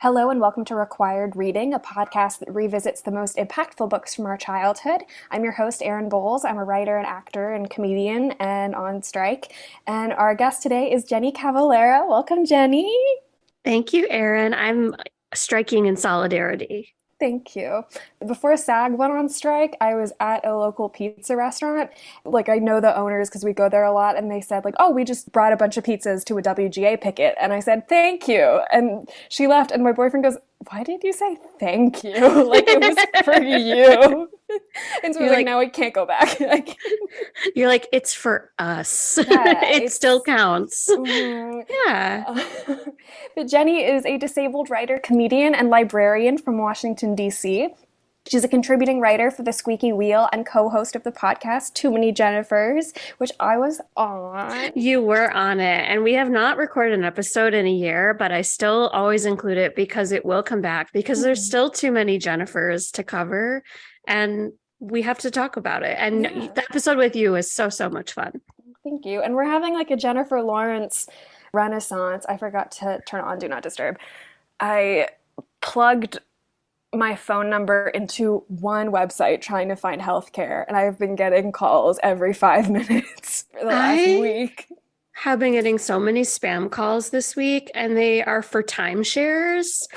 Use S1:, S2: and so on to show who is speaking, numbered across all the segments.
S1: Hello and welcome to Required Reading, a podcast that revisits the most impactful books from our childhood. I'm your host, Erin Bowles. I'm a writer and actor and comedian and on strike. And our guest today is Jenny Cavallero. Welcome, Jenny.
S2: Thank you, Erin. I'm striking in solidarity.
S1: Thank you. Before SAG went on strike, I was at a local pizza restaurant. I know the owners because we go there a lot, and they said, oh, we just brought a bunch of pizzas to a WGA picket. And I said, thank you. And she left, and my boyfriend goes, why did you say thank you? It was for you. And so now I can't go back.
S2: You're like, it's for us.
S1: Yeah,
S2: it still counts.
S1: Yeah. But Jenny is a disabled writer, comedian, and librarian from Washington, D.C. She's a contributing writer for The Squeaky Wheel and co-host of the podcast Too Many Jennifers, which I was on.
S2: You were on it. And we have not recorded an episode in a year, but I still always include it because it will come back because there's still too many Jennifers to cover. And we have to talk about it. And the episode with you is so much fun.
S1: Thank you. And we're having a Jennifer Lawrence renaissance. I forgot to turn on Do Not Disturb. I plugged my phone number into one website trying to find healthcare, and I've been getting calls every 5 minutes for the last week.
S2: Have been getting so many spam calls this week, and they are for timeshares.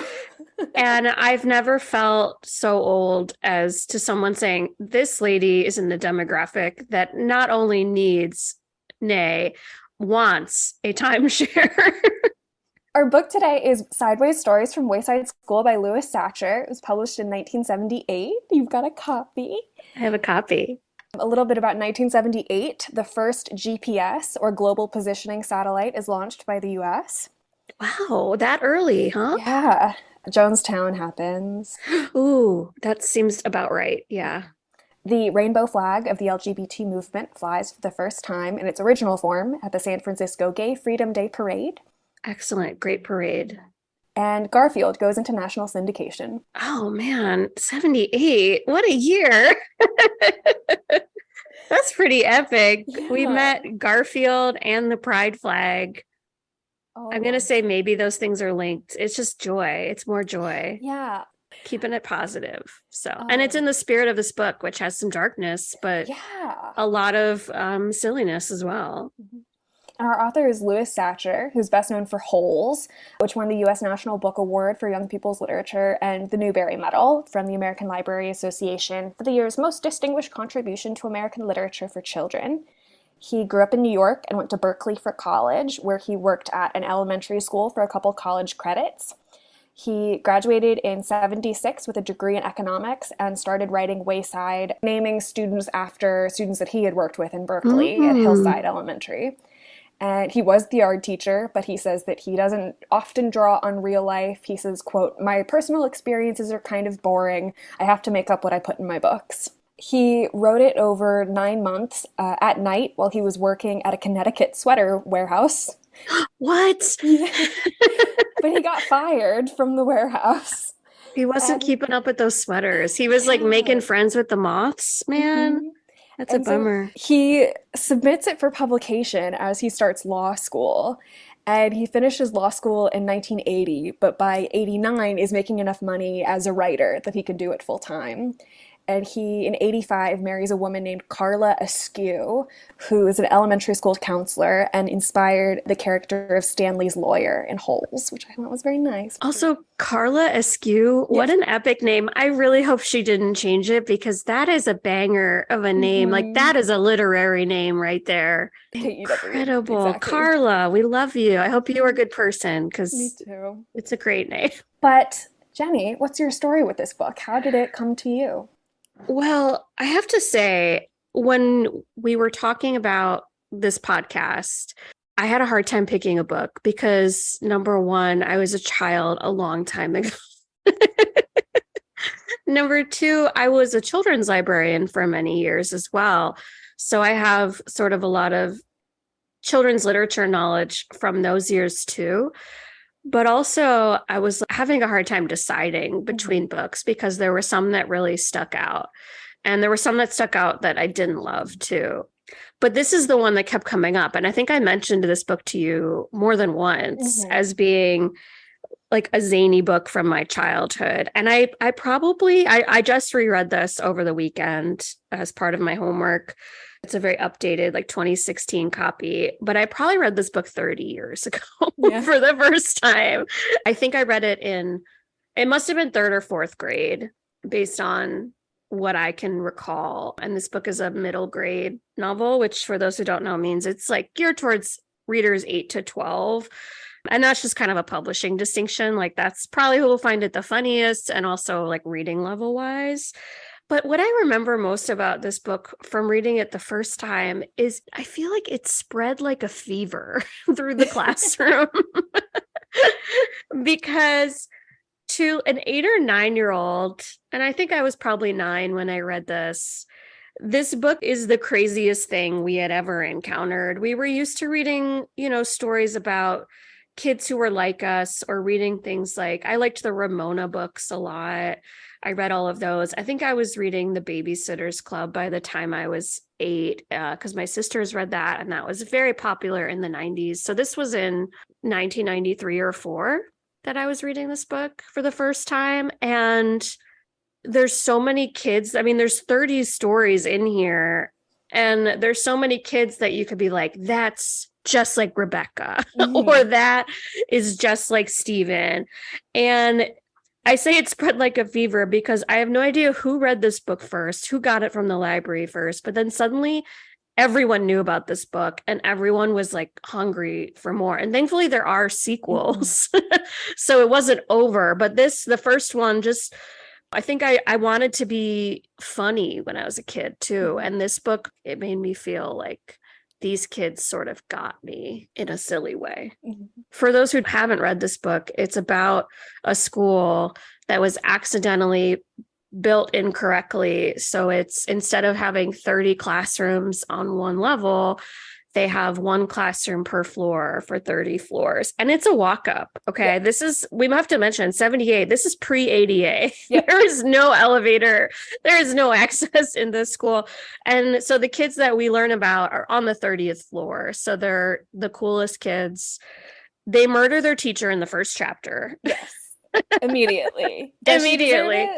S2: And I've never felt so old as to someone saying, this lady is in the demographic that not only needs, nay, wants a timeshare.
S1: Our book today is Sideways Stories from Wayside School by Louis Satcher. It was published in 1978. You've got a copy.
S2: I have a copy.
S1: A little bit about 1978. The first GPS, or Global Positioning Satellite, is launched by the U.S.
S2: Wow, that early, huh?
S1: Yeah. Jonestown happens.
S2: Ooh, that seems about right. Yeah.
S1: The rainbow flag of the LGBT movement flies for the first time in its original form at the San Francisco Gay Freedom Day Parade.
S2: Excellent. Great parade.
S1: And Garfield goes into national syndication.
S2: Oh, man. 78. What a year. That's pretty epic. Yeah. We met Garfield and the pride flag. Oh. I'm going to say maybe those things are linked. It's just joy. It's more joy.
S1: Yeah.
S2: Keeping it positive. And it's in the spirit of this book, which has some darkness, but a lot of silliness as well.
S1: Mm-hmm. And our author is Louis Satcher, who's best known for Holes, which won the U.S. National Book Award for Young People's Literature, and the Newbery Medal from the American Library Association for the year's most distinguished contribution to American literature for children. He grew up in New York and went to Berkeley for college, where he worked at an elementary school for a couple college credits. He graduated in 1976 with a degree in economics and started writing Wayside, naming students after students that he had worked with in Berkeley at Hillside Elementary. And he was the art teacher, but he says that he doesn't often draw on real life. He says, quote, "My personal experiences are kind of boring. I have to make up what I put in my books." He wrote it over 9 months at night while he was working at a Connecticut sweater warehouse.
S2: What?
S1: But he got fired from the warehouse.
S2: He wasn't keeping up with those sweaters. He was making friends with the moths, man. Mm-hmm. That's a bummer.
S1: So he submits it for publication as he starts law school. And he finishes law school in 1980, but by 89 is making enough money as a writer that he could do it full time. And he, in 85, marries a woman named Carla Askew, who is an elementary school counselor and inspired the character of Stanley's lawyer in Holes, which I thought was very nice.
S2: Also, Carla Askew, what an epic name. I really hope she didn't change it because that is a banger of a name. That is a literary name right there. Incredible. Exactly. Carla, we love you. I hope you are a good person because it's a great name.
S1: But Jenny, what's your story with this book? How did it come to you?
S2: Well, I have to say, when we were talking about this podcast, I had a hard time picking a book because, number one, I was a child a long time ago. Number two, I was a children's librarian for many years as well. So I have sort of a lot of children's literature knowledge from those years too. But also, I was having a hard time deciding between books because there were some that really stuck out. And there were some that stuck out that I didn't love too. But this is the one that kept coming up. And I think I mentioned this book to you more than once as being like a zany book from my childhood. And I just reread this over the weekend as part of my homework. It's a very updated, like 2016 copy, but I probably read this book 30 years ago for the first time. I think I read it must have been third or fourth grade based on what I can recall. And this book is a middle grade novel, which for those who don't know means it's like geared towards readers 8 to 12. And that's just kind of a publishing distinction. Like that's probably who will find it the funniest and also like reading level wise. But what I remember most about this book from reading it the first time is I feel like it spread like a fever through the classroom because to an 8 or 9-year-old, and I think I was probably 9 when I read this book is the craziest thing we had ever encountered. We were used to reading, stories about kids who were like us or reading things like, I liked the Ramona books a lot. I read all of those. I think I was reading The Babysitter's Club by the time I was 8 because my sisters read that, and that was very popular in the 90s. So this was in 1993 or 4 that I was reading this book for the first time. And there's so many kids. I mean, there's 30 stories in here, and there's so many kids that you could be like, that's just like Rebecca, or that is just like Stephen. And I say it spread like a fever because I have no idea who read this book first, who got it from the library first, but then suddenly everyone knew about this book and everyone was like hungry for more. And thankfully there are sequels. So it wasn't over, but the first one I think I wanted to be funny when I was a kid too. And this book, it made me feel like these kids sort of got me in a silly way. For those who haven't read this book, it's about a school that was accidentally built incorrectly. So it's instead of having 30 classrooms on one level, they have one classroom per floor for 30 floors. And it's a walk up. Okay. Yeah. We have to mention 78. This is pre-ADA. Yeah. There is no elevator. There is no access in this school. And so the kids that we learn about are on the 30th floor. So they're the coolest kids. They murder their teacher in the first chapter.
S1: Yes. Immediately.
S2: Immediately.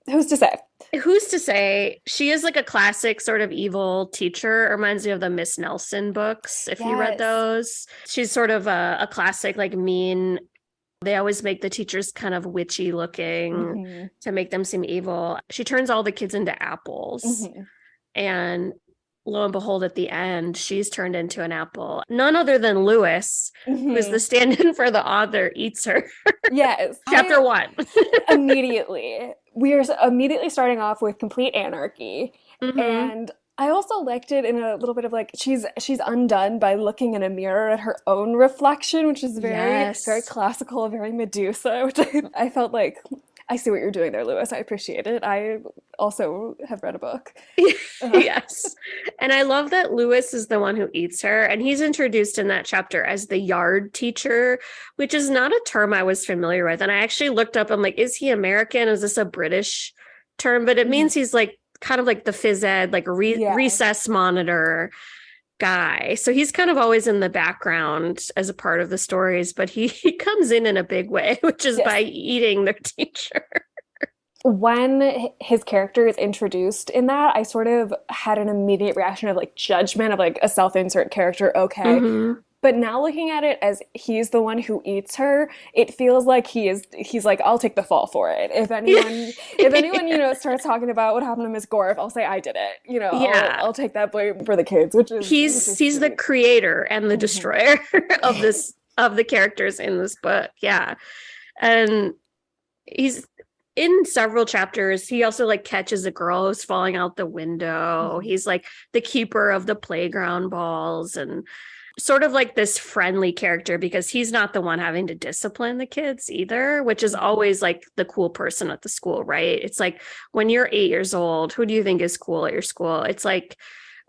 S1: Who's to say?
S2: Who's to say? She is like a classic sort of evil teacher. It reminds me of the Miss Nelson books, if you read those. She's sort of a classic, like mean. They always make the teachers kind of witchy looking to make them seem evil. She turns all the kids into apples. And lo and behold, at the end, she's turned into an apple. None other than Lewis, who is the stand-in for the author, eats her.
S1: Yes.
S2: Chapter 1.
S1: Immediately. We are immediately starting off with complete anarchy. And I also liked it in a little bit of like, she's undone by looking in a mirror at her own reflection, which is very classical, very Medusa, which I felt like, I see what you're doing there, Lewis. I appreciate it. I also have read a book.
S2: Yes. And I love that Lewis is the one who eats her. And he's introduced in that chapter as the yard teacher, which is not a term I was familiar with. And I actually looked up, I'm like, is he American? Is this a British term? But it means he's like kind of like the phys ed, like recess monitor guy. So he's kind of always in the background as a part of the stories, but he comes in a big way, which is by eating their teacher.
S1: When his character is introduced in that, I sort of had an immediate reaction of like judgment of like a self-insert character. Okay. But now looking at it as he's the one who eats her, it feels like he's like, I'll take the fall for it. If anyone, starts talking about what happened to Miss Gorf, I'll say I did it. I'll take that blame for the kids,
S2: he's the creator and the destroyer of the characters in this book. Yeah. And he's in several chapters. He also like catches a girl who's falling out the window. He's like the keeper of the playground balls and sort of like this friendly character because he's not the one having to discipline the kids either, which is always like the cool person at the school, right? It's like when you're 8 years old, who do you think is cool at your school? It's like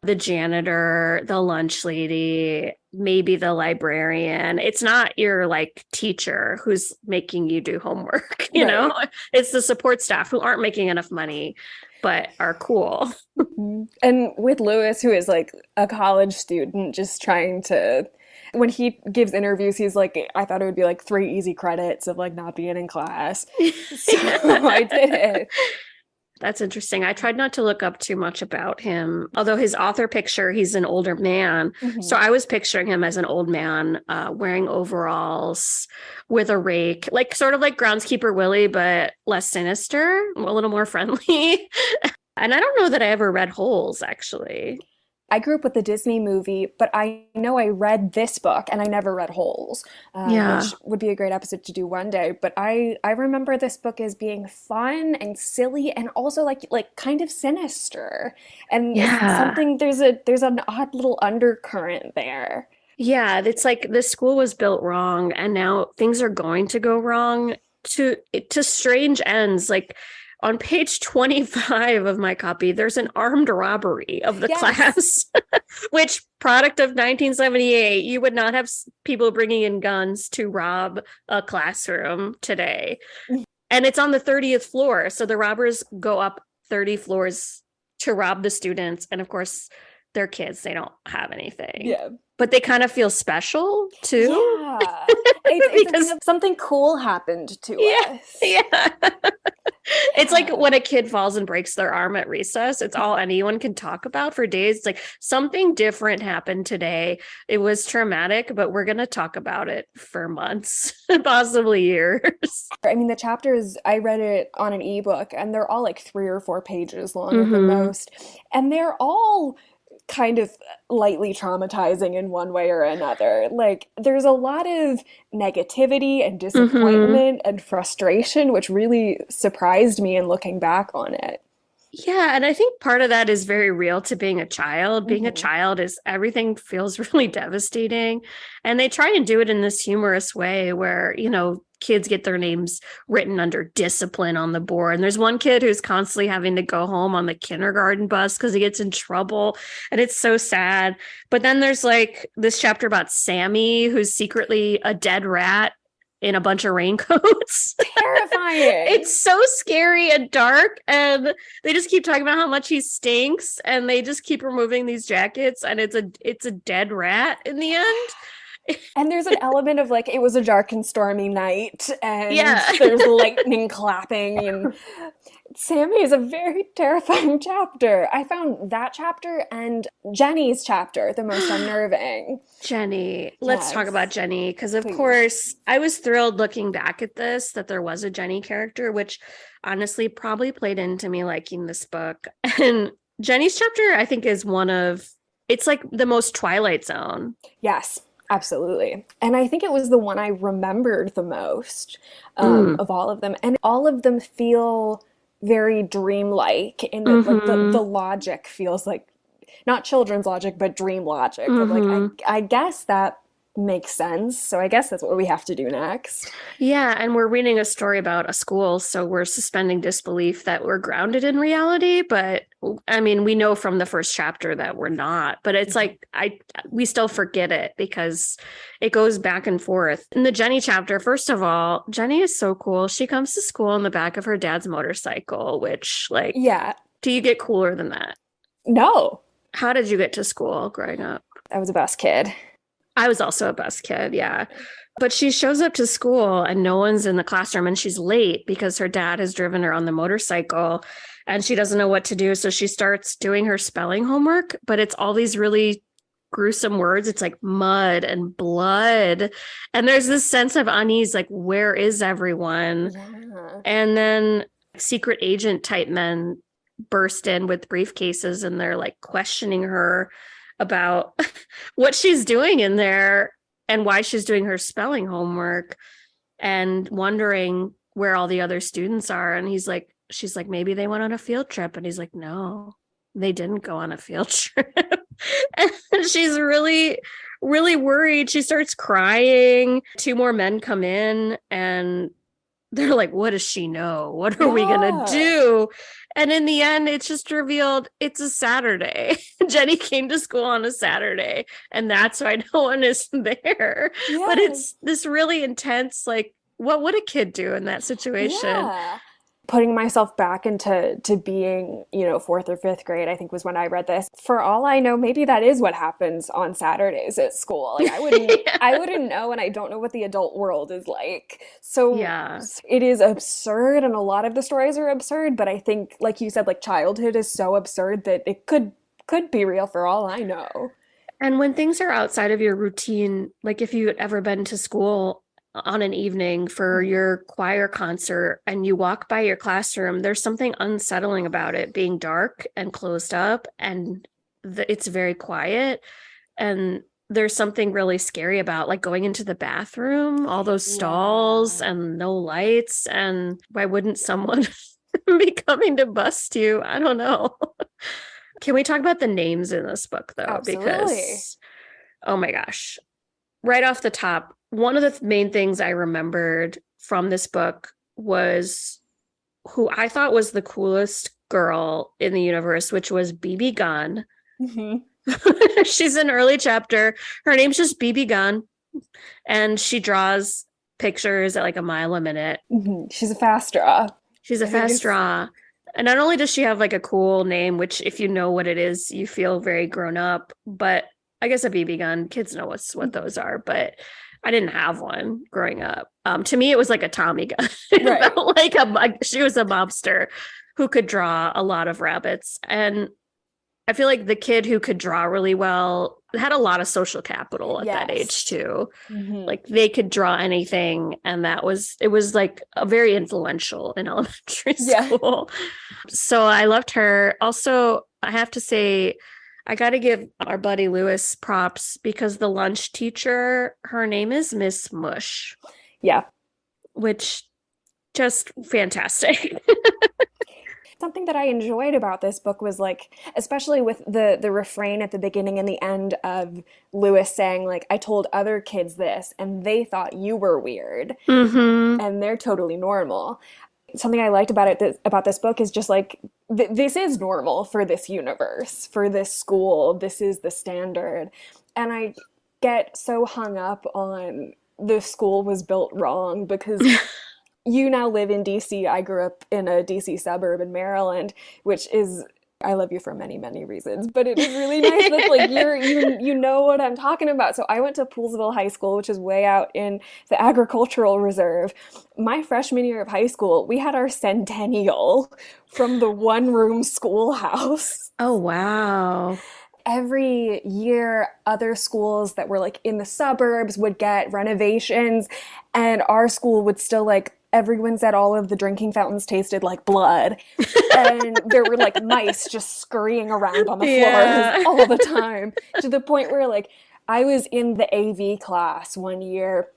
S2: the janitor, the lunch lady, maybe the librarian. It's not your like teacher who's making you do homework, you know? It's the support staff who aren't making enough money but are cool.
S1: And with Lewis, who is like a college student just trying to When he gives interviews, he's like, I thought it would be like 3 easy credits of like not being in class. So I did it.
S2: That's interesting. I tried not to look up too much about him, although his author picture, he's an older man. So I was picturing him as an old man wearing overalls with a rake, like sort of like Groundskeeper Willie, but less sinister, a little more friendly. And I don't know that I ever read Holes, actually.
S1: I grew up with the Disney movie, but I know I read this book and I never read Holes,
S2: Yeah.
S1: which would be a great episode to do one day. But I remember this book as being fun and silly and also like kind of sinister. And
S2: Yeah.
S1: there's an odd little undercurrent there.
S2: Yeah, it's like the school was built wrong and now things are going to go wrong to strange ends. Like on page 25 of my copy, there's an armed robbery of the
S1: Yes.
S2: class, which product of 1978, you would not have people bringing in guns to rob a classroom today. And it's on the 30th floor. So the robbers go up 30 floors to rob the students. And of course, they're kids. They don't have anything.
S1: Yeah.
S2: But they kind of feel special too.
S1: Yeah. It's
S2: Because-
S1: kind of something cool happened to
S2: Yeah.
S1: us.
S2: Yeah. It's like when a kid falls and breaks their arm at recess. It's all anyone can talk about for days. It's like something different happened today. It was traumatic, but we're going to talk about it for months, possibly years.
S1: I mean, the chapters, I read it on an ebook, and they're all like 3 or 4 pages long at the most. And they're all kind of lightly traumatizing in one way or another. Like, there's a lot of negativity and disappointment and frustration, which really surprised me in looking back on it.
S2: Yeah, and I think part of that is very real to being a child. Being a child is everything feels really devastating. And they try and do it in this humorous way where, you know, kids get their names written under discipline on the board. And there's one kid who's constantly having to go home on the kindergarten bus because he gets in trouble. And it's so sad. But then there's like this chapter about Sammy, who's secretly a dead rat in a bunch of raincoats.
S1: Terrifying.
S2: It's so scary and dark, and they just keep talking about how much he stinks, and they just keep removing these jackets, and it's a dead rat in the end.
S1: And there's an element of like, it was a dark and stormy night, and
S2: Yeah.
S1: there's lightning clapping, and Sammy is a very terrifying chapter. I found that chapter and Jenny's chapter the most unnerving.
S2: Jenny, let's talk
S1: Yes.
S2: about Jenny, because of
S1: Please.
S2: course I was thrilled looking back at this that there was a Jenny character, which honestly probably played into me liking this book. And Jenny's chapter, I think, is it's like the most Twilight Zone.
S1: Yes, absolutely. And I think it was the one I remembered the most of all of them. And all of them feel very dreamlike in that like the logic feels like not children's logic, but dream logic. Of like, I guess that makes sense. So I guess that's what we have to do next.
S2: Yeah, and we're reading a story about a school, so we're suspending disbelief that we're grounded in reality. But I mean, we know from the first chapter that we're not. But it's like we still forget it because it goes back and forth. In the Jenny chapter, first of all, Jenny is so cool. She comes to school in the back of her dad's motorcycle, which like,
S1: Yeah.
S2: do you get cooler than that?
S1: No,
S2: How did you get to school growing up?
S1: I was a bus kid.
S2: I was also a bus kid, yeah. But she shows up to school and no one's in the classroom and she's late because her dad has driven her on the motorcycle and she doesn't know what to do. So she starts doing her spelling homework, but it's all these really gruesome words. It's like mud and blood. And there's this sense of unease, like, where is everyone?
S1: Yeah.
S2: And then secret agent type men burst in with briefcases and they're like questioning her about what she's doing in there and why she's doing her spelling homework and wondering where all the other students are. And she's like, maybe they went on a field trip. And he's like, no, they didn't go on a field trip. And she's really, really worried. She starts crying. 2 more men come in and they're like, what does she know? What are we going to do? And in the end, it's just revealed it's a Saturday. Jenny came to school on a Saturday, and that's why no one is there.
S1: Yes.
S2: But it's this really intense, like, what would a kid do in that situation?
S1: Yeah. putting myself back into being, fourth or fifth grade, I think was when I read this. For all I know, maybe that is what happens on Saturdays at school. Like I wouldn't know, and I don't know what the adult world is like. So
S2: Yeah.
S1: it is absurd, and a lot of the stories are absurd, but I think, like you said, like childhood is so absurd that it could be real for all I know.
S2: And when things are outside of your routine, like if you had ever been to school on an evening for your choir concert and you walk by your classroom, there's something unsettling about it being dark and closed up, and it's very quiet. And there's something really scary about like going into the bathroom, all those stalls
S1: Yeah.
S2: and no lights. And why wouldn't someone be coming to bust you? I don't know. Can we talk about the names in this book, though?
S1: Absolutely.
S2: Because, oh my gosh, right off the top, one of the main things I remembered from this book was who I thought was the coolest girl in the universe, which was BB Gunn.
S1: Hmm.
S2: She's an early chapter. Her name's just BB Gunn, and she draws pictures at like a mile a minute.
S1: Hmm. She's a fast draw.
S2: She's a fast draw. And not only does she have like a cool name, which if you know what it is, you feel very grown up, but I guess a BB gun, kids know what those are, but I didn't have one growing up. To me, it was like a Tommy gun.
S1: Right.
S2: She was a mobster who could draw a lot of rabbits. And I feel like the kid who could draw really well had a lot of social capital at that age too.
S1: Mm-hmm.
S2: Like they could draw anything, and it was like a very influential in elementary school. So I loved her. Also, I have to say, I got to give our buddy Lewis props because the lunch teacher, her name is Miss Mush.
S1: Yeah.
S2: Which just fantastic.
S1: Something that I enjoyed about this book was like, especially with the refrain at the beginning and the end of Lewis saying like, I told other kids this and they thought you were weird, and they're totally normal. Something I liked about about this book is just like, this is normal for this universe, for this school. This is the standard. And I get so hung up on the school was built wrong because you now live in DC. I grew up in a DC suburb in Maryland, which is, I love you for many, many reasons, but it is really nice that like you know what I'm talking about. So I went to Poolsville High School, which is way out in the agricultural reserve. My freshman year of high school, we had our centennial from the one-room schoolhouse.
S2: Oh, wow.
S1: Every year, other schools that were like in the suburbs would get renovations, and our school would still like, everyone said all of the drinking fountains tasted like blood, and there were like mice just scurrying around on the floors all the time, to the point where like I was in the AV class one year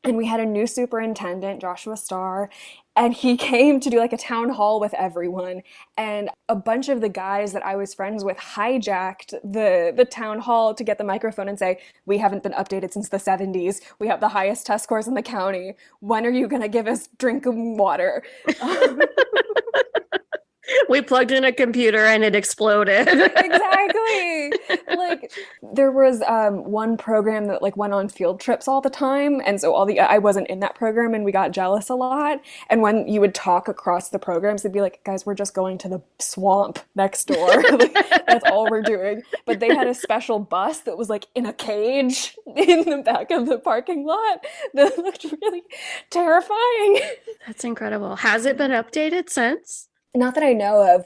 S1: and we had a new superintendent, Joshua Starr, and he came to do like a town hall with everyone. And a bunch of the guys that I was friends with hijacked the town hall to get the microphone and say, we haven't been updated since the 70s. We have the highest test scores in the county. When are you going to give us drinking water?
S2: We plugged in a computer and it exploded.
S1: Exactly. Like there was one program that like went on field trips all the time, and so I wasn't in that program, and we got jealous a lot. And when you would talk across the programs, they'd be like, guys, we're just going to the swamp next door. Like, that's all we're doing. But they had a special bus that was like in a cage in the back of the parking lot that looked really terrifying.
S2: That's incredible. Has it been updated since?
S1: Not that I know of.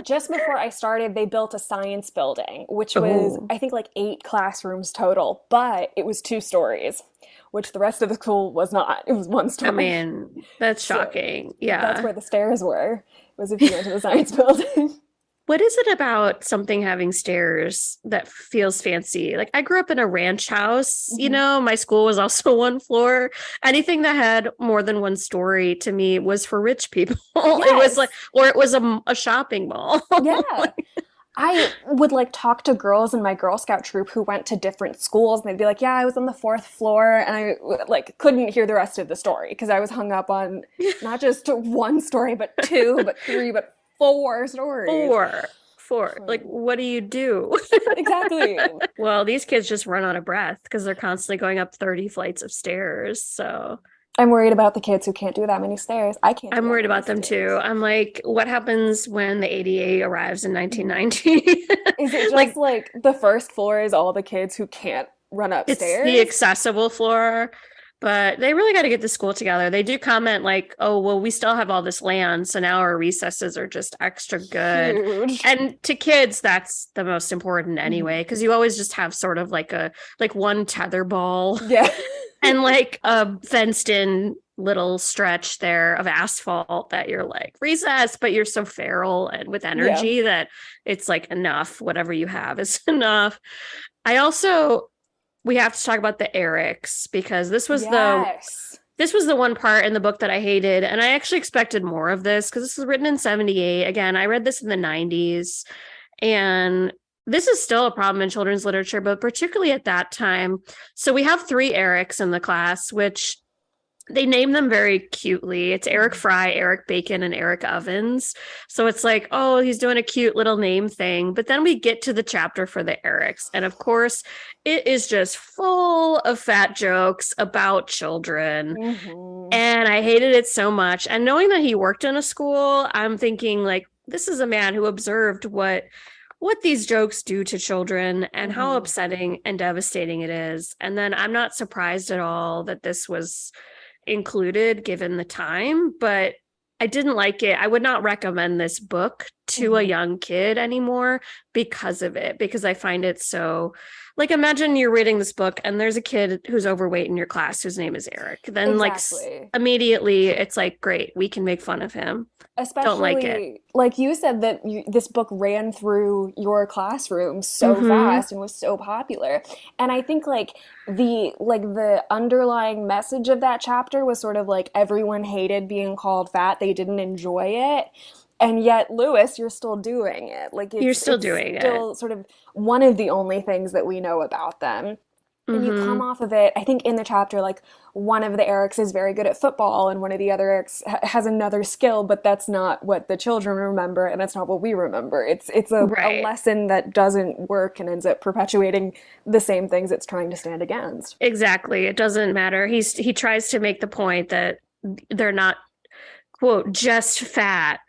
S1: Just before I started, they built a science building, which was, I think, like 8 classrooms total, but it was 2 stories, which the rest of the school was not. It was 1 story.
S2: I mean, that's shocking.
S1: So
S2: yeah.
S1: That's where the stairs were, was if you went to the science building.
S2: What is it about something having stairs that feels fancy? Like I grew up in a ranch house, my school was also 1 floor. Anything that had more than 1 story to me was for rich people. Yes. It was like, or it was a shopping mall.
S1: Yeah. I would like talk to girls in my Girl Scout troop who went to different schools, and they'd be like, yeah, I was on the 4th floor, and I like couldn't hear the rest of the story because I was hung up on not just 1 story, but 2, but 3, but 4 stories.
S2: 4. Like, what do you do?
S1: Exactly.
S2: Well, these kids just run out of breath because they're constantly going up 30 flights of stairs. So
S1: I'm worried about the kids who can't do that many stairs. I can't do
S2: I'm
S1: that
S2: worried
S1: many
S2: about them too.
S1: stairs.
S2: I'm like, what happens when the ADA arrives in 1990?
S1: Is it just
S2: Like,
S1: like the first floor is all the kids who can't run
S2: it's the
S1: upstairs?
S2: accessible floor, but they really got to get the school together. They do comment like, oh, well, we still have all this land, so now our recesses are just extra good.
S1: Huge.
S2: And to kids, that's the most important
S1: Mhm.
S2: anyway, because you always just have sort of like one tether ball
S1: Yeah.
S2: and like a fenced in little stretch there of asphalt that you're like recess, but you're so feral and with
S1: Yeah.
S2: energy that it's like enough. Whatever you have is enough. I also we have to talk about the Erics because
S1: Yes.
S2: this was the one part in the book that I hated, and I actually expected more of this because this was written in 78. Again, I read this in the 90s, and this is still a problem in children's literature, but particularly at that time. So we have three Erics in the class, which they name them very cutely. It's Eric
S1: Mhm.
S2: Fry, Eric Bacon, and Eric Ovens. So it's like, oh, he's doing a cute little name thing. But then we get to the chapter for the Erics. And of course, it is just full of fat jokes about children.
S1: Mhm.
S2: And I hated it so much. And knowing that he worked in a school, I'm thinking like, this is a man who observed what these jokes do to children and how
S1: Mhm.
S2: upsetting and devastating it is. And then I'm not surprised at all that this was included given the time, but I didn't like it. I would not recommend this book to a
S1: Mhm.
S2: young kid anymore because of it, because I find it so like imagine you're reading this book and there's a kid who's overweight in your class whose name is Eric. Then like
S1: Exactly.
S2: immediately it's like great, we can make fun of him. Don't like it.
S1: Especially, like you said, that this book ran through your classroom so
S2: Mhm.
S1: fast and was so popular. And I think the underlying message of that chapter was sort of like everyone hated being called fat. They didn't enjoy it. And yet, Lewis, you're still doing it. Like
S2: You're still
S1: it's
S2: doing it.
S1: still sort of one of the only things that we know about them. And you come
S2: Mhm.
S1: off of it, I think in the chapter, like one of the Erics is very good at football, and one of the other Erics has another skill, but that's not what the children remember, and that's not what we remember. It's a
S2: Right.
S1: lesson that doesn't work and ends up perpetuating the same things it's trying to stand against.
S2: Exactly. It doesn't matter. He tries to make the point that they're not quote just fat,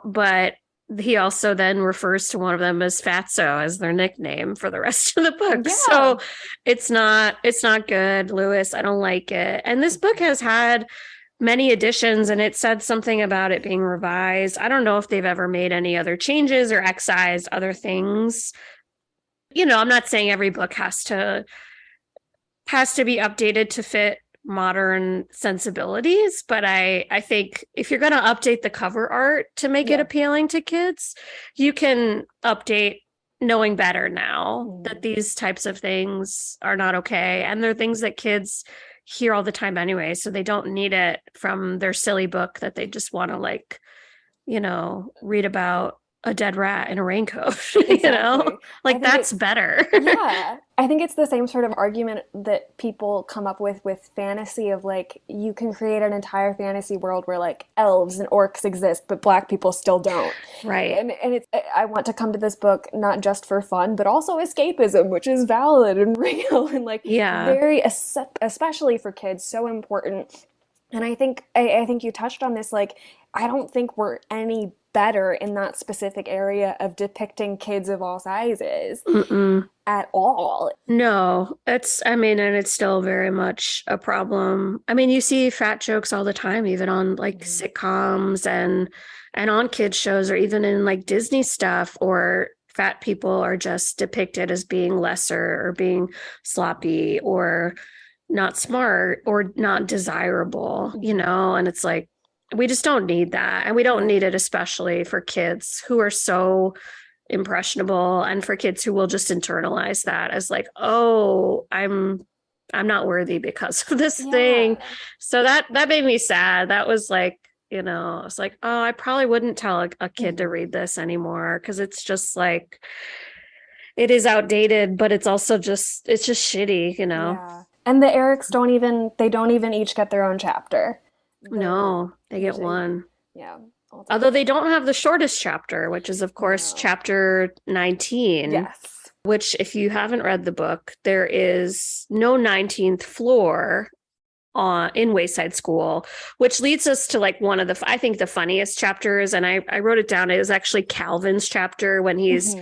S2: but he also then refers to one of them as Fatso as their nickname for the rest of the book.
S1: Yeah.
S2: So it's not good, Lewis. I don't like it. And this book has had many editions and it said something about it being revised. I don't know if they've ever made any other changes or excised other things. I'm not saying every book has to be updated to fit modern sensibilities, but I think if you're going to update the cover art to make it
S1: Yeah.
S2: appealing to kids, you can update knowing better now that
S1: Mhm.
S2: these types of things are not okay and they're things that kids hear all the time anyway, so they don't need it from their silly book that they just want to read about a dead rat in a raincoat,
S1: Exactly. I
S2: like
S1: think
S2: that's
S1: it's
S2: better.
S1: Yeah, I think it's the same sort of argument that people come up with fantasy of like you can create an entire fantasy world where like elves and orcs exist, but black people still don't.
S2: Right.
S1: And it's I want to come to this book not just for fun, but also escapism, which is valid and real and like
S2: Yeah.
S1: very especially for kids, so important. And I think you touched on this, like I don't think we're any better in that specific area of depicting kids of all sizes
S2: Mm-mm.
S1: at all.
S2: No, I mean, and it's still very much a problem. I mean, you see fat jokes all the time, even on like
S1: Mhm.
S2: sitcoms and on kids shows or even in like Disney stuff, or fat people are just depicted as being lesser or being sloppy or not smart or not desirable,
S1: Mhm.
S2: and it's like we just don't need that. And we don't
S1: Yeah.
S2: need it especially for kids who are so impressionable and for kids who will just internalize that as like, oh, I'm not worthy because of this thing.
S1: Yeah.
S2: So that made me sad. That was like, I was like, oh, I probably wouldn't tell a kid to
S1: Mhm.
S2: read this anymore because it's just like it is outdated, but it's just shitty.
S1: Yeah. And the Erics they don't even each get their own chapter. They're
S2: No, they get
S1: usually,
S2: one.
S1: yeah, all
S2: Although
S1: together.
S2: they don't have the shortest chapter, which is, of course,
S1: No.
S2: chapter 19,
S1: Yes.
S2: which, if you haven't read the book, there is no 19th floor in Wayside School, which leads us to like one of the, I think the funniest chapters. And I wrote it down. It was actually Calvin's chapter when he's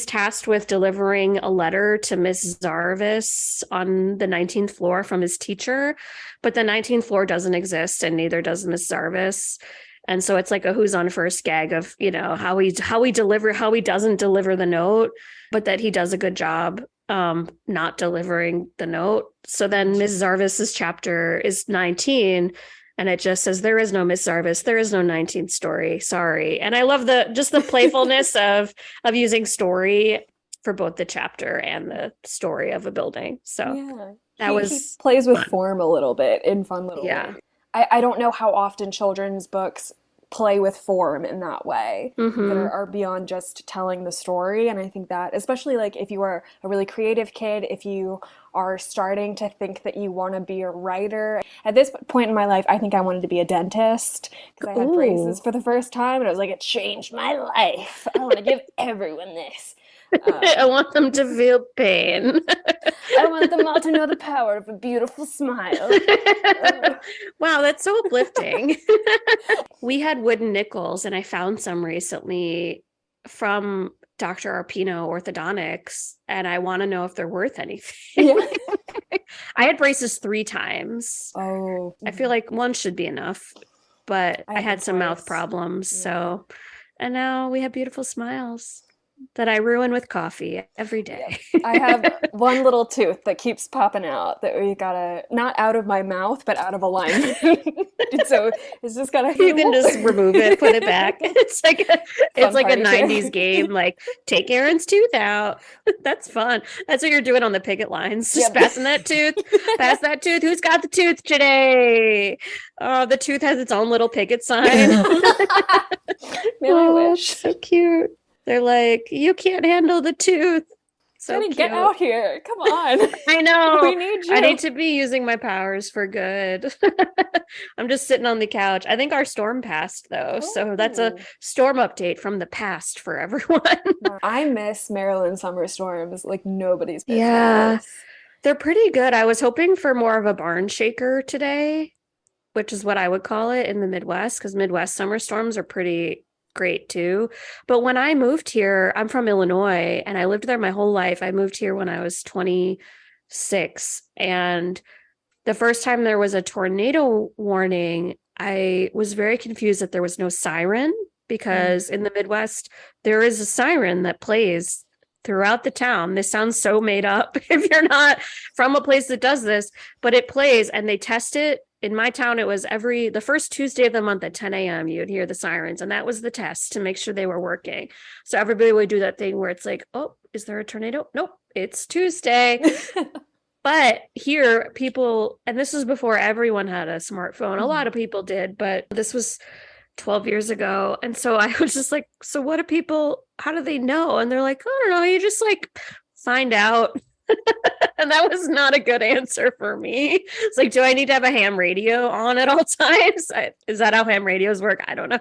S2: tasked with delivering a letter to Miss Zarvis on the 19th floor from his teacher, but the 19th floor doesn't exist and neither does Miss Zarvis. And so it's like a who's on first gag of, how he doesn't deliver the note, but that he does a good job not delivering the note. So then Miss Zarvis's chapter is 19 and it just says, there is no Miss Zarvis, there is no 19th story, sorry. And I love the playfulness of using story for both the chapter and the story of a building. So he
S1: plays with
S2: fun.
S1: form a little bit in fun little ways. I don't know how often children's books play with form in that way that are beyond just telling the story. And I think that, especially like if you are a really creative kid, if you are starting to think that you want to be a writer. At this point in my life, I think I wanted to be a dentist because I had braces for the first time and I was like, it changed my life. I want to give everyone this.
S2: I want them to feel pain.
S1: I want them all to know the power of a beautiful smile.
S2: Wow, that's so uplifting. We had wooden nickels, and I found some recently from Dr. Arpino Orthodontics, and I want to know if they're worth anything. Yeah. I had braces 3 times.
S1: Oh.
S2: I feel like 1 should be enough, but I had some mouth problems, so, and now we have beautiful smiles that I ruin with coffee every day.
S1: I have one little tooth that keeps popping out that we gotta, not out of my mouth, but out of alignment. So it's just gotta.
S2: You can just remove it, put it back. It's like a 90s game. Like, take Aaron's tooth out. That's fun. That's what you're doing on the picket lines. Just passing that tooth. Pass that tooth. Who's got the tooth today? Oh, the tooth has its own little picket sign.
S1: I wish.
S2: So cute. They're like, you can't handle the tooth. So
S1: Jenny, get out here. Come on.
S2: I know.
S1: We need you.
S2: I need to be using my powers for good. I'm just sitting on the couch. I think our storm passed, though. Oh. So that's a storm update from the past for everyone.
S1: I miss Maryland summer storms like nobody's business.
S2: Yeah, they're pretty good. I was hoping for more of a barn shaker today, which is what I would call it in the Midwest, because Midwest summer storms are pretty great too. But when I moved here, I'm from Illinois and I lived there my whole life. I moved here when I was 26. And the first time there was a tornado warning, I was very confused that there was no siren, because in the Midwest, there is a siren that plays throughout the town. This sounds so made up if you're not from a place that does this, but it plays and they test it. In my town, it was the first Tuesday of the month at 10 a.m. you would hear the sirens, and that was the test to make sure they were working. So everybody would do that thing where it's like, oh, is there a tornado? Nope, it's Tuesday. But here, people, and this was before everyone had a smartphone. A lot of people did, but this was 12 years ago. And so I was just like, so how do they know? And they're like, I don't know, you just like find out. And that was not a good answer for me. It's like, do I need to have a ham radio on at all times? Is that how ham radios work? I don't know.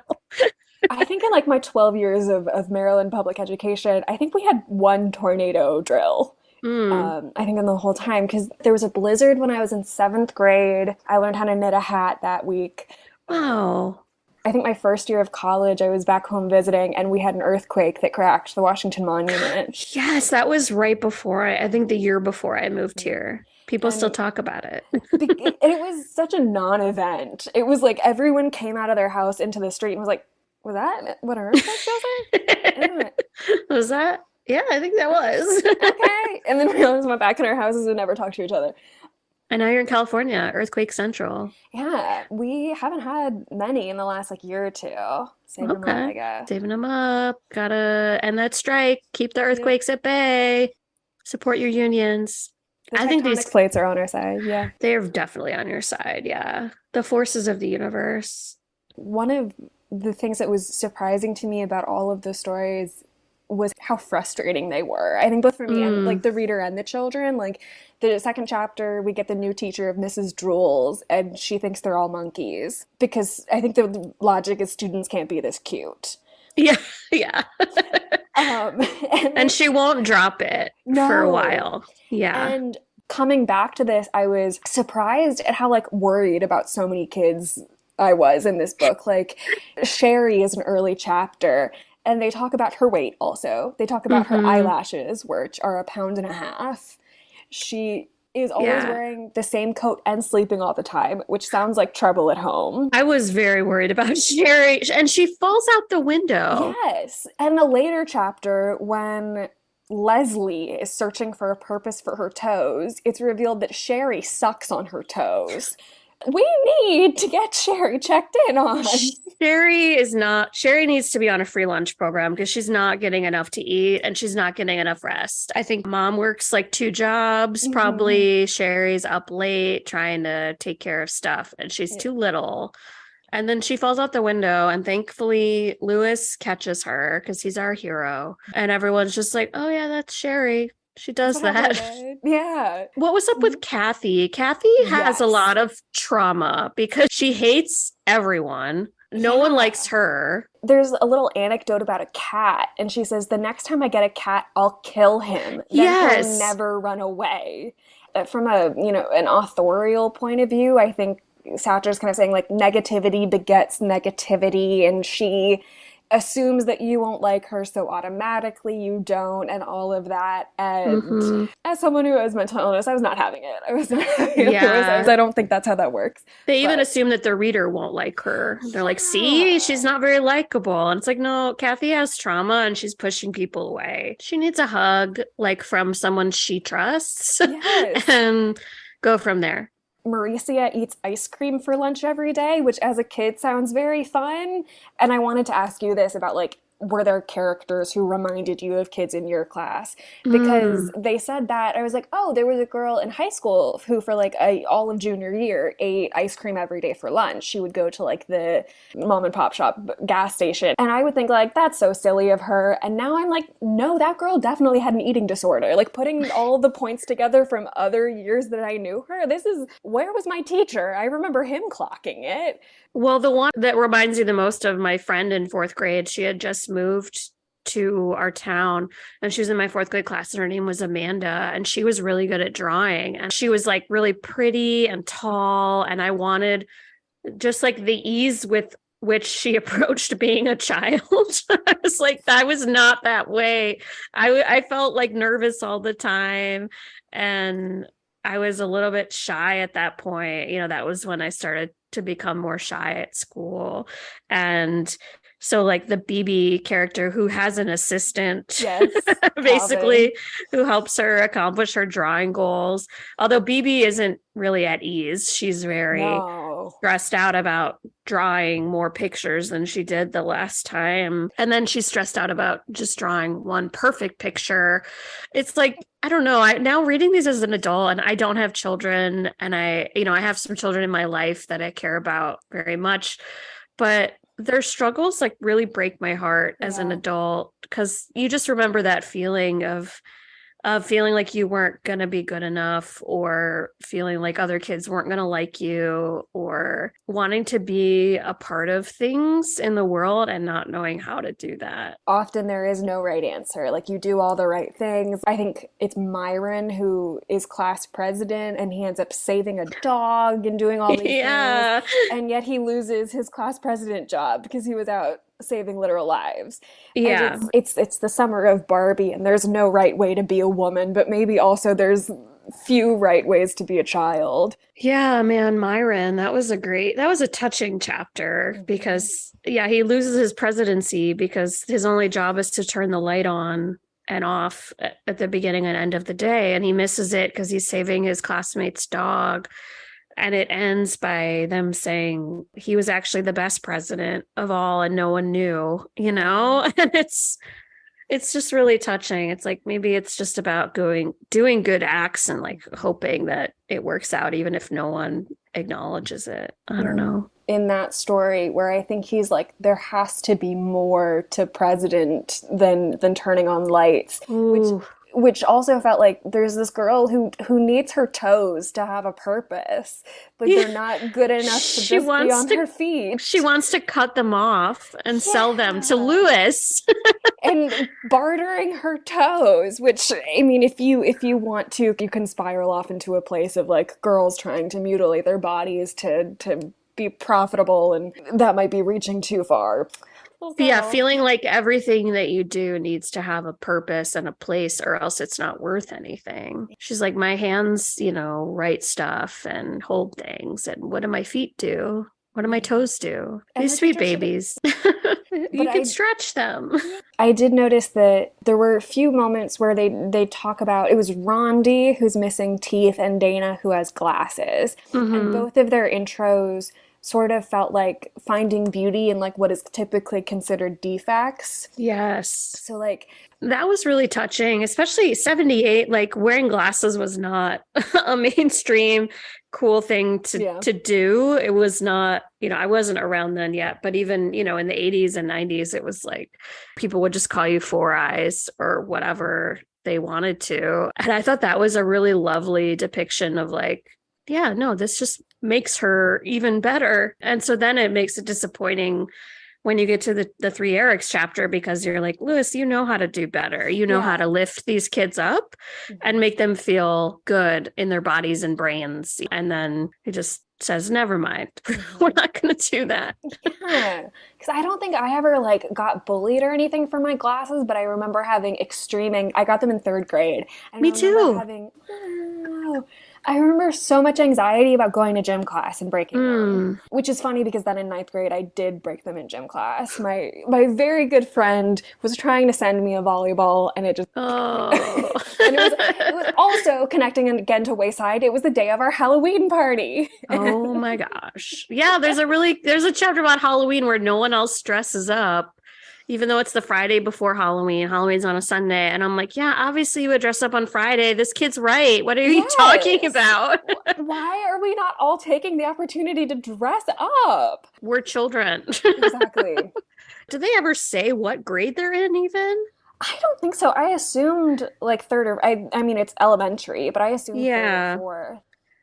S1: I think in like my 12 years of Maryland public education, I think we had 1 tornado drill. I think in the whole time, because there was a blizzard when I was in 7th grade. I learned how to knit a hat that week.
S2: Wow.
S1: I think my first year of college, I was back home visiting, and we had an earthquake that cracked the Washington Monument.
S2: Yes, that was right before, I think the year before I moved here. People still talk about it.
S1: It was such a non-event. It was like everyone came out of their house into the street and was like, was that what an earthquake was?
S2: Was that? Yeah, I think that was.
S1: Okay. And then we always went back in our houses and never talked to each other.
S2: And now you're in California, Earthquake Central.
S1: Yeah, we haven't had many in the last year or two. Saving them up, I guess.
S2: Saving them up. Gotta end that strike. Keep the earthquakes at bay. Support your unions.
S1: I think these plates are on our side. Yeah,
S2: they're definitely on your side. Yeah, the forces of the universe.
S1: One of the things that was surprising to me about all of the stories was how frustrating they were. I think both for me and like the reader and the children. Like the second chapter, we get the new teacher of Mrs. Drools, and she thinks they're all monkeys, because I think the logic is students can't be this cute.
S2: Yeah, yeah. And she won't drop it for a while. Yeah.
S1: And coming back to this, I was surprised at how like worried about so many kids I was in this book. Like Sherry is an early chapter, and they talk about her weight also. They talk about her
S2: Mm-hmm.
S1: eyelashes, which are 1.5 pounds. She is always
S2: Yeah.
S1: wearing the same coat and sleeping all the time, which sounds like trouble at home.
S2: I was very worried about Sherry, and she falls out the window.
S1: Yes. And the later chapter, when Leslie is searching for a purpose for her toes, it's revealed that Sherry sucks on her toes. We need to get Sherry checked in on.
S2: Sherry needs to be on a free lunch program because she's not getting enough to eat and she's not getting enough rest. I think mom works like 2 jobs, probably. Sherry's up late trying to take care of stuff and she's too little. And then she falls out the window, and thankfully Lewis catches her because he's our hero. And everyone's just like, oh yeah, that's Sherry. She does that.
S1: Yeah.
S2: What was up with Kathy? Kathy has a lot of trauma because she hates everyone. No one likes her.
S1: There's a little anecdote about a cat, and she says, the next time I get a cat, I'll kill him. Then he'll never run away. From an authorial point of view, I think Satcher's kind of saying like negativity begets negativity, and she assumes that you won't like her, so automatically you don't, and all of that. And as someone who has mental illness, I was not having it. I was not having it. I don't think that's how that works.
S2: They even assume that the reader won't like her. They're like, see, she's not very likable. And it's like, no, Kathy has trauma and she's pushing people away. She needs a hug, like from someone she trusts.
S1: Yes.
S2: And go from there.
S1: Mauricia eats ice cream for lunch every day, which as a kid sounds very fun. And I wanted to ask you this about like, were there characters who reminded you of kids in your class? Because they said that, I was like, oh, there was a girl in high school who for like all of junior year ate ice cream every day for lunch. She would go to like the mom and pop shop gas station. And I would think like, that's so silly of her. And now I'm like, no, that girl definitely had an eating disorder. Like putting all the points together from other years that I knew her, where was my teacher? I remember him clocking it.
S2: Well, the one that reminds me the most of my friend in 4th grade, she had just moved to our town and she was in my 4th grade class and her name was Amanda and she was really good at drawing and she was like really pretty and tall and I wanted just like the ease with which she approached being a child. I was like, I was not that way. I felt like nervous all the time and I was a little bit shy at that point. You know, that was when I started to become more shy at school. And so like the BB character who has an assistant, basically, who helps her accomplish her drawing goals. Although BB isn't really at ease. She's very stressed out about drawing more pictures than she did the last time. And then she's stressed out about just drawing one perfect picture. It's like, I don't know. I now reading these as an adult and I don't have children and I have some children in my life that I care about very much, but their struggles like really break my heart as an adult because you just remember that feeling of feeling like you weren't going to be good enough or feeling like other kids weren't going to like you or wanting to be a part of things in the world and not knowing how to do that.
S1: Often there is no right answer. Like you do all the right things. I think it's Myron who is class president and he ends up saving a dog and doing all these things. And yet he loses his class president job because he was out saving literal lives.
S2: Yeah.
S1: And it's the summer of Barbie and there's no right way to be a woman, but maybe also there's few right ways to be a child.
S2: Yeah, man, Myron, that was a touching chapter because he loses his presidency because his only job is to turn the light on and off at the beginning and end of the day. And he misses it because he's saving his classmate's dog. And it ends by them saying he was actually the best president of all and no one knew, and it's just really touching. It's like, maybe it's just about doing good acts and like hoping that it works out, even if no one acknowledges it. I don't know.
S1: In that story where I think he's like, there has to be more to president than turning on lights, which also felt like there's this girl who needs her toes to have a purpose, but they're not good enough to
S2: She
S1: just be
S2: wants
S1: on
S2: to
S1: her feet.
S2: she wants to cut them off and sell them to
S1: Yeah.
S2: Lewis.
S1: And bartering her toes, which, I mean, if you want to, you can spiral off into a place of like girls trying to mutilate their bodies to be profitable, and that might be reaching too far.
S2: Yeah,
S1: So,
S2: feeling like everything that you do needs to have a purpose and a place, or else it's not worth anything. She's like, my hands, write stuff and hold things. And what do my feet do? What do my toes do?
S1: and
S2: These
S1: the
S2: sweet
S1: teacher should
S2: babies.
S1: have,
S2: You
S1: but
S2: can stretch them.
S1: I did notice that there were a few moments where they talk about, it was Rondi who's missing teeth and Dana who has glasses. And
S2: Hmm.
S1: both of their intros sort of felt like finding beauty in like what is typically considered defects.
S2: Yes.
S1: So like,
S2: That was really touching, especially 78. Like wearing glasses was not a mainstream cool thing
S1: yeah.
S2: to do. It was not, I wasn't around then yet, but even, in the 80s and 90s, it was like people would just call you Four Eyes or whatever they wanted to. And I thought that was a really lovely depiction of like, yeah, no, this just makes her even better. And so then it makes it disappointing when you get to the Three Erics chapter, because you're like, Lewis, you know how to do better. You know how to lift these kids up and make them feel good in their bodies and brains. And then he just says, never mind. We're not going to do that.
S1: Yeah, because I don't think I ever like got bullied or anything for my glasses, but I remember having I got them in third grade. And
S2: Me
S1: I remember
S2: too.
S1: having, I remember so much anxiety about going to gym class and breaking them, which is funny because then in ninth grade I did break them in gym class. My very good friend was trying to send me a volleyball, and it just and it was also connecting again to Wayside. It was the day of our Halloween party.
S2: Oh my gosh. Yeah, there's a chapter about Halloween where no one else dresses up, even though it's the Friday before Halloween. Halloween's on a Sunday. And I'm like, yeah, obviously you would dress up on Friday. This kid's right. What are you talking about?
S1: Why are we not all taking the opportunity to dress up?
S2: We're children.
S1: Exactly.
S2: Do they ever say what grade they're in even?
S1: I don't think so. I assumed like third or I mean it's elementary, but I assumed
S2: Yeah.
S1: third or fourth.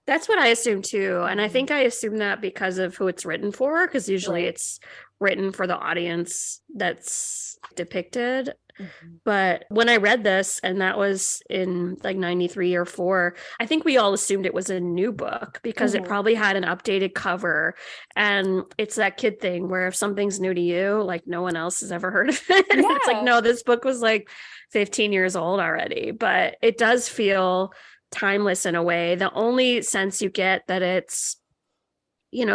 S2: That's what I assume too. And I think I assume that because of who it's written for, because usually
S1: Right.
S2: it's written for the audience that's depicted. But when I read this, and that was in like 93 or 4, I think we all assumed it was a new book because it probably had an updated cover. And it's that kid thing where if something's new to you, like no one else has ever heard of it. It's like, no, this book was like 15 years old already, but it does feel timeless in a way. The only sense you get that it's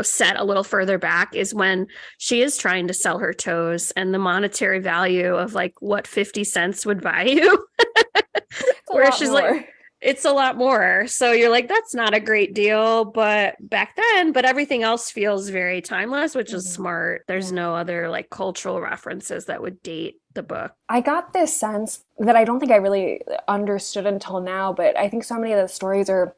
S2: set a little further back is when she is trying to sell her toes, and the monetary value of like what 50 cents would buy you. Where she's like, it's a lot more. So you're like, that's not a great deal, but back then, but everything else feels very timeless, which is smart. There's no other like cultural references that would date the book.
S1: I got this sense that I don't think I really understood until now, but I think so many of the stories are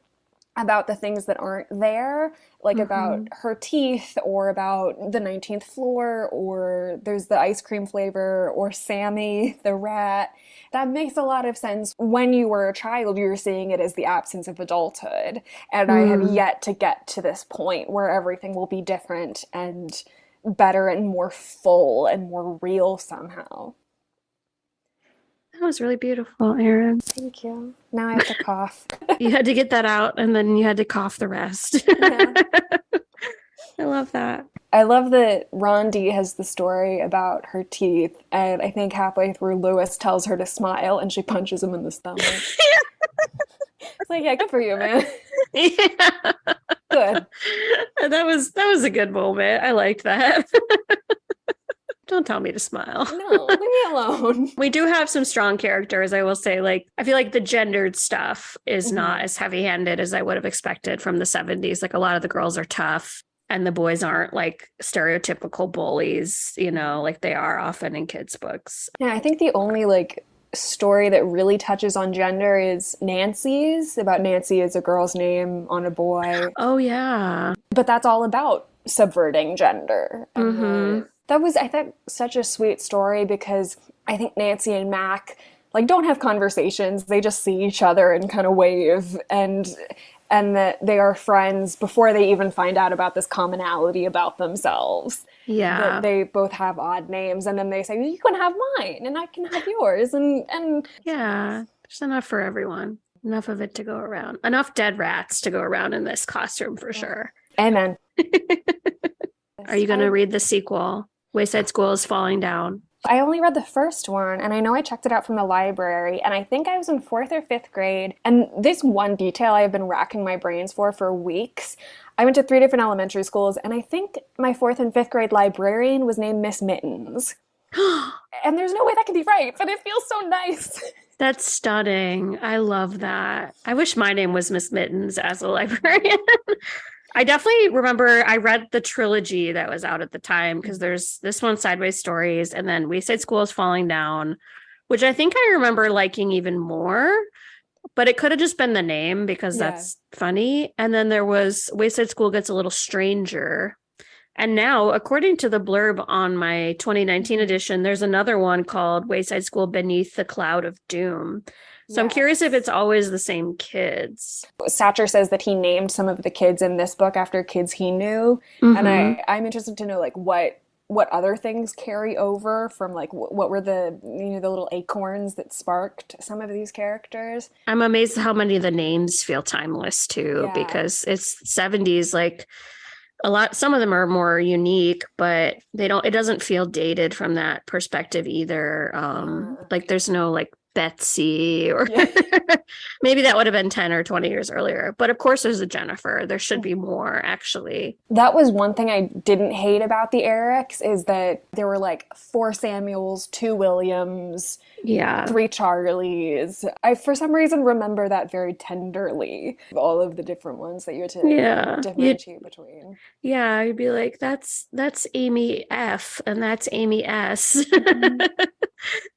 S1: about the things that aren't there, like about her teeth or about the 19th floor, or there's the ice cream flavor, or Sammy the rat. That makes a lot of sense. When you were a child, you were seeing it as the absence of adulthood. And I have yet to get to this point where everything will be different and better and more full and more real somehow.
S2: That was really beautiful, Erin.
S1: Thank you. Now I have to cough.
S2: You had to get that out, and then you had to cough the rest.
S1: Yeah.
S2: I love that.
S1: I love that Rondi has the story about her teeth, and I think halfway through Lewis tells her to smile, and she punches him in the stomach. It's like, yeah, good for you, man.
S2: Yeah.
S1: Good.
S2: That was a good moment. I liked that. Don't tell me to smile.
S1: No, leave me alone.
S2: We do have some strong characters, I will say. Like, I feel like the gendered stuff is not as heavy-handed as I would have expected from the 70s. Like, a lot of the girls are tough, and the boys aren't like stereotypical bullies, like they are often in kids' books.
S1: Yeah, I think the only like story that really touches on gender is Nancy's, about Nancy as a girl's name on a boy.
S2: Oh, yeah.
S1: But that's all about subverting gender. That was, I think, such a sweet story because I think Nancy and Mac like don't have conversations. They just see each other and kind of wave, and that they are friends before they even find out about this commonality about themselves. That
S2: Yeah.
S1: they both have odd names, and then they say, "You can have mine, and I can have yours," and
S2: Yeah. There's enough for everyone. Enough of it to go around. Enough dead rats to go around in this classroom for sure.
S1: amen.
S2: Are you going to read the sequel? Wayside School is falling down.
S1: I only read the first one, and I know I checked it out from the library, and I think I was in fourth or fifth grade. And this one detail I have been racking my brains for weeks. I went to 3 different elementary schools, and I think my fourth and fifth grade librarian was named Miss Mittens. And there's no way that could be right, but it feels so nice.
S2: That's stunning. I love that. I wish my name was Miss Mittens as a librarian. I definitely remember I read the trilogy that was out at the time because there's this one, Sideways Stories, and then Wayside School is Falling Down, which I think I remember liking even more, but it could have just been the name because that's funny. And then there was Wayside School Gets a Little Stranger. And now, according to the blurb on my 2019 edition, there's another one called Wayside School Beneath the Cloud of Doom. So I'm curious if it's always the same kids.
S1: Satcher says that he named some of the kids in this book after kids he knew. And I'm interested to know like what other things carry over from like what were the the little acorns that sparked some of these characters.
S2: I'm amazed how many of the names feel timeless too, because it's 70s, like some of them are more unique, but it doesn't feel dated from that perspective either. Like there's no like Betsy or maybe that would have been 10 or 20 years earlier. But of course there's a Jennifer. There should be more actually.
S1: That was one thing I didn't hate about the Erics is that there were like 4 Samuels, 2 Williams, 3 Charlies. I for some reason remember that very tenderly. All of the different ones that you had to differentiate between.
S2: Yeah, you'd be like, that's Amy F and that's Amy S.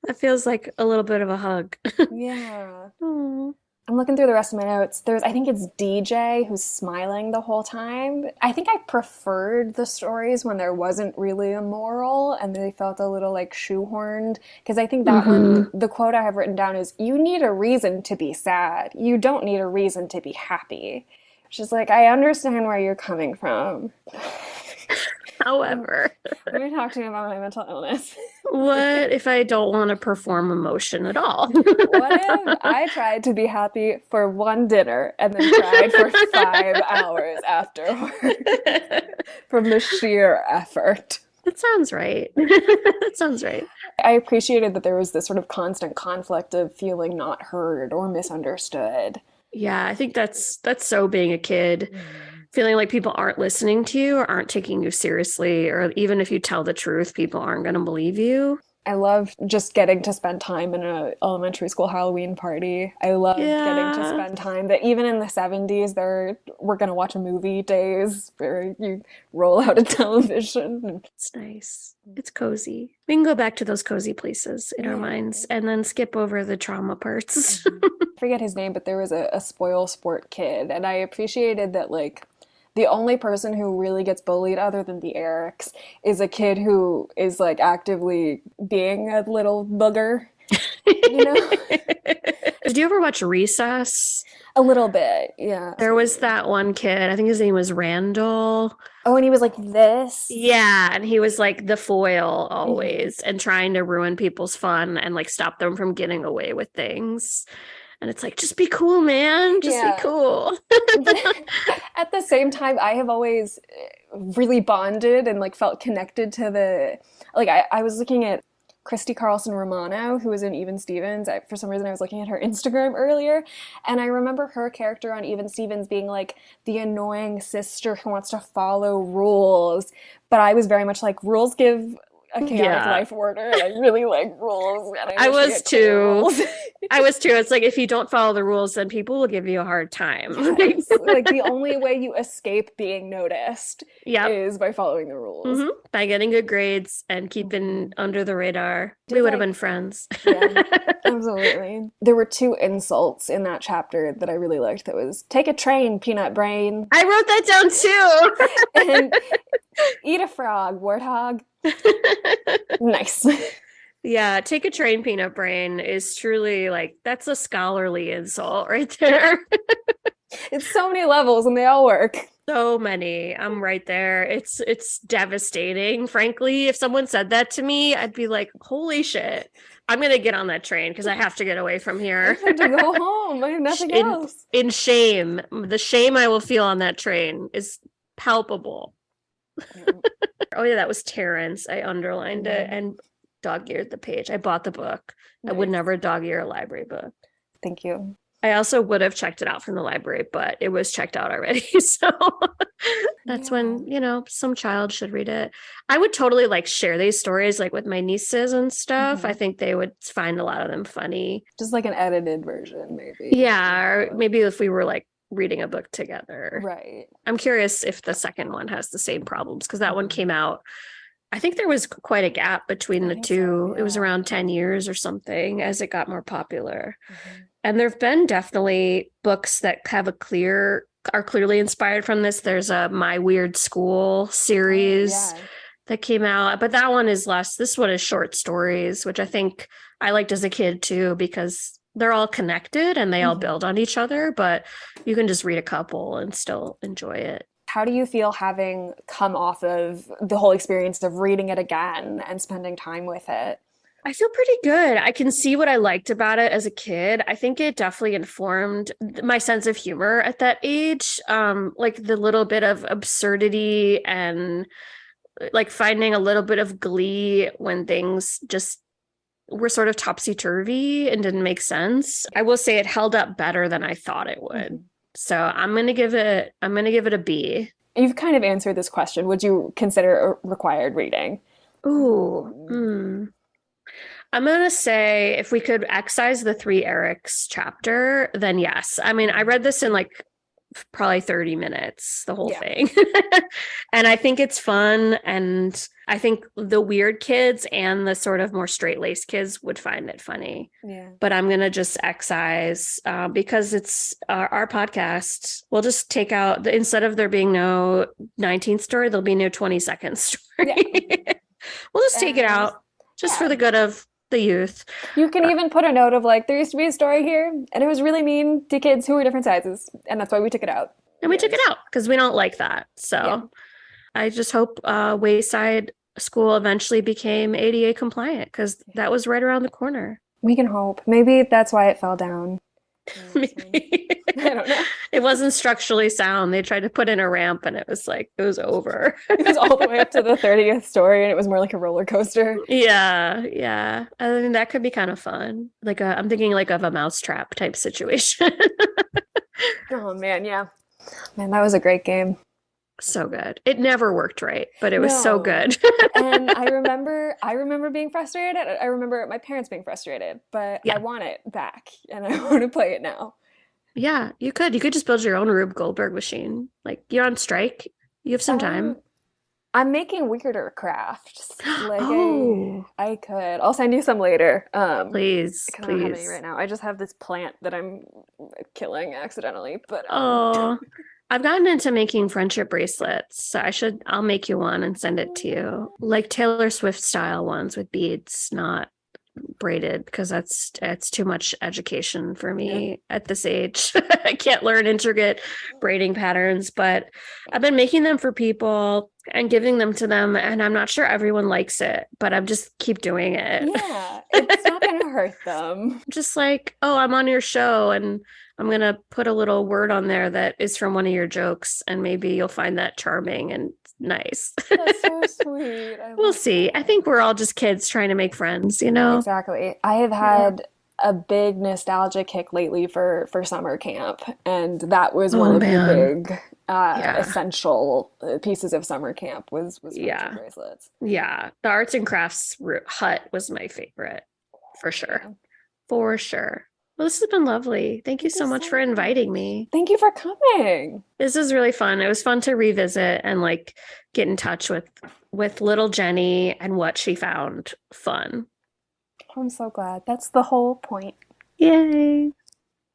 S2: That feels like a little bit of a hug.
S1: Yeah.
S2: Aww.
S1: I'm looking through the rest of my notes. I think it's DJ who's smiling the whole time. I think I preferred the stories when there wasn't really a moral and they felt a little like shoehorned. Because I think that one, the quote I have written down is, "You need a reason to be sad. You don't need a reason to be happy." Which is like, I understand where you're coming from.
S2: However,
S1: let me talk to you about my mental illness.
S2: What if I don't want to perform emotion at all?
S1: What if I tried to be happy for one dinner and then cried for 5 hours afterward from the sheer effort?
S2: That sounds right. That sounds right.
S1: I appreciated that there was this sort of constant conflict of feeling not heard or misunderstood.
S2: Yeah, I think that's so being a kid. Feeling like people aren't listening to you or aren't taking you seriously, or even if you tell the truth, people aren't going to believe you.
S1: I love just getting to spend time in an elementary school Halloween party. I love getting to spend time that even in the 70s, we're going to watch a movie days where you roll out a television.
S2: It's nice. It's cozy. We can go back to those cozy places in our minds and then skip over the trauma parts.
S1: I forget his name, but there was a spoil sport kid. And I appreciated that, like, the only person who really gets bullied other than the Erics is a kid who is like actively being a little booger, you know?
S2: Did you ever watch Recess?
S1: A little bit, yeah.
S2: There was that one kid, I think his name was Randall.
S1: Oh, and he was like this?
S2: Yeah, and he was like the foil always and trying to ruin people's fun and like stop them from getting away with things. And it's like, just be cool, man. Just be cool.
S1: At the same time, I have always really bonded and like felt connected to I was looking at Christy Carlson Romano, who was in Even Stevens. For some reason, I was looking at her Instagram earlier. And I remember her character on Even Stevens being like the annoying sister who wants to follow rules. But I was very much like, rules give a chaotic life order, and I really like rules. And
S2: I was too. I was too. It's like, if you don't follow the rules, then people will give you a hard time.
S1: Yes. Like the only way you escape being noticed is by following the rules.
S2: By getting good grades and keeping under the radar. We would have been friends.
S1: Yeah, absolutely. There were 2 insults in that chapter that I really liked. That was, take a train, peanut brain.
S2: I wrote that down too.
S1: And eat a frog, warthog. Nice.
S2: Yeah, take a train, peanut brain is truly like that's a scholarly insult right there.
S1: It's so many levels and they all work.
S2: So many. I'm right there. It's devastating. Frankly, if someone said that to me, I'd be like, "Holy shit. I'm going to get on that train because I have to get away from
S1: I
S2: here."
S1: just have to go home. I have nothing
S2: in
S1: else.
S2: in shame. The shame I will feel on that train is palpable. Oh yeah, that was Terrence. I underlined it and dog-eared the page. I bought the book. I would
S1: Nice.
S2: never dog-ear a library book.
S1: Thank you.
S2: I also would have checked it out from the library, but it was checked out already. So that's
S1: Yeah.
S2: when, some child should read it. I would totally like share these stories like with my nieces and stuff. I think they would find a lot of them funny.
S1: Just like an edited version, maybe.
S2: Yeah, or maybe if we were like reading a book together.
S1: Right.
S2: I'm curious if the second one has the same problems because that one came out. I think there was quite a gap between the two.
S1: So,
S2: It was
S1: yeah.
S2: around 10 years or something as it got more popular. And there have been definitely books that are clearly inspired from this. There's a My Weird School series that came out, but that one is less. This one is short stories, which I think I liked as a kid too, because they're all connected and they all build on each other, but you can just read a couple and still enjoy it.
S1: How do you feel having come off of the whole experience of reading it again and spending time with it?
S2: I feel pretty good. I can see what I liked about it as a kid. I think it definitely informed my sense of humor at that age. Like the little bit of absurdity and like finding a little bit of glee when things just were sort of topsy-turvy and didn't make sense. I will say it held up better than I thought it would. So I'm gonna give it a B.
S1: You've kind of answered this question. Would you consider a required reading?
S2: Ooh. I'm going to say if we could excise the 3 Erics chapter, then yes. I mean, I read this in like probably 30 minutes, the whole thing. And I think it's fun. And I think the weird kids and the sort of more straight-laced kids would find it funny.
S1: Yeah.
S2: But I'm going to just excise because it's our podcast. We'll just take out, instead of there being no 19th story, there'll be no 22nd story. Yeah. We'll just take it out just for the good of the youth.
S1: You can even put a note of like, there used to be a story here and it was really mean to kids who were different sizes. And that's why we took it out.
S2: And we took it out because we don't like that. So I just hope Wayside School eventually became ADA compliant because that was right around the corner.
S1: We can hope. Maybe that's why it fell down.
S2: Maybe.
S1: I don't know.
S2: It wasn't structurally sound. They tried to put in a ramp and it was over.
S1: It was all the way up to the 30th story and it was more like a roller coaster.
S2: Yeah. I mean, that could be kind of fun. I'm thinking like of a mousetrap type situation.
S1: Oh man, yeah. Man, that was a great game.
S2: So good. It never worked right, but it was so good.
S1: And I remember being frustrated. I remember my parents being frustrated, but I want it back and I want to play it now.
S2: Yeah, you could. You could just build your own Rube Goldberg machine. Like you're on strike. You have some time.
S1: I'm making weirder crafts. Like I could. I'll send you some later.
S2: Please.
S1: I don't have any right now. I just have this plant that I'm killing accidentally. But
S2: I've gotten into making friendship bracelets, so I'll make you one and send it to you. Like Taylor Swift style ones with beads, not braided, because that's too much education for me at this age. I can't learn intricate braiding patterns, but I've been making them for people and giving them to them, and I'm not sure everyone likes it, but I'm just keep doing it.
S1: Yeah, it's not gonna hurt them.
S2: Just like, oh, I'm on your show and I'm going to put a little word on there that is from one of your jokes, and maybe you'll find that charming and nice.
S1: That's so sweet.
S2: We'll see. I think we're all just kids trying to make friends,
S1: Exactly. I have had a big nostalgia kick lately for summer camp, and that was one of the big essential pieces of summer camp was friendship bracelets.
S2: Yeah. The arts and crafts hut was my favorite, for sure. Yeah. For sure. Well, this has been lovely. Thank you so much for inviting me.
S1: Thank you for coming.
S2: This is really fun. It was fun to revisit and like get in touch with little Jenny and what she found fun.
S1: I'm so glad. That's the whole point.
S2: Yay.